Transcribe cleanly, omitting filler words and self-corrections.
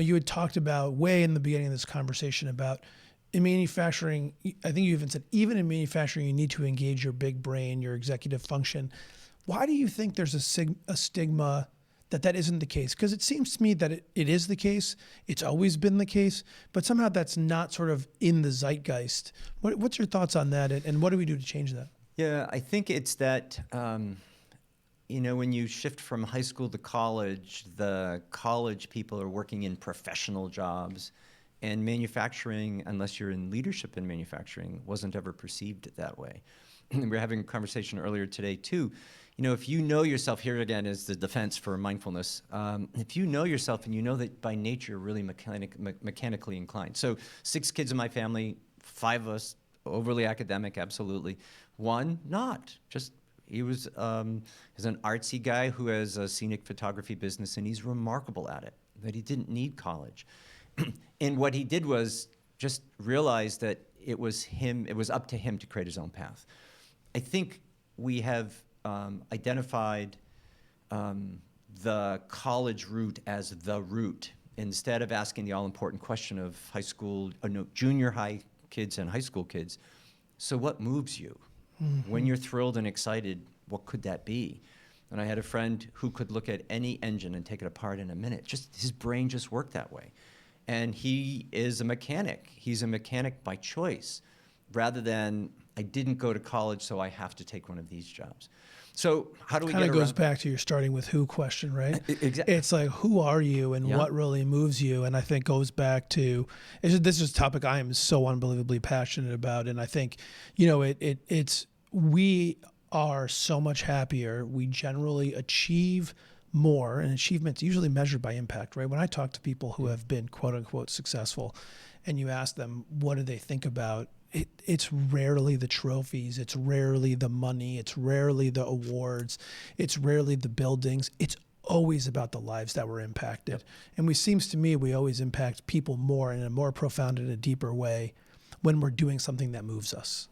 You had talked about way in the beginning of this conversation about in manufacturing, I think you even said, even in manufacturing, you need to engage your big brain, your executive function. Why do you think there's a stigma that isn't the case? Because it seems to me that it is the case. It's always been the case, but somehow that's not sort of in the zeitgeist. What's your thoughts on that, and what do we do to change that? Yeah, I think it's that, when you shift from high school to college, the college people are working in professional jobs, and manufacturing, unless you're in leadership in manufacturing, wasn't ever perceived that way. We were having a conversation earlier today, too. If you know yourself, here again is the defense for mindfulness. If you know yourself and you know that by nature you're really mechanically inclined. So 6 kids in my family, 5 of us overly academic, absolutely. 1, not. Just he was he's an artsy guy who has a scenic photography business, and he's remarkable at it, that he didn't need college. And what he did was just realize that it was up to him to create his own path. I think we have identified the college route as the route, instead of asking the all-important question of junior high kids and high school kids. So what moves you? Mm-hmm. When you're thrilled and excited, what could that be? And I had a friend who could look at any engine and take it apart in a minute. Just his brain just worked that way. And he is a mechanic. He's a mechanic by choice, rather than I didn't go to college, so I have to take one of these jobs. So how do we get around? Kind of goes back to your starting with who question, right? Exactly. It's like, who are you and what really moves you? And I think goes back to, this is a topic I am so unbelievably passionate about. And I think, we are so much happier. We generally achieve more, and achievement's usually measured by impact, right? When I talk to people who have been quote unquote successful and you ask them, what do they think about? It's rarely the trophies. It's rarely the money. It's rarely the awards. It's rarely the buildings. It's always about the lives that were impacted. Yep. And seems to me, we always impact people more in a more profound and a deeper way when we're doing something that moves us.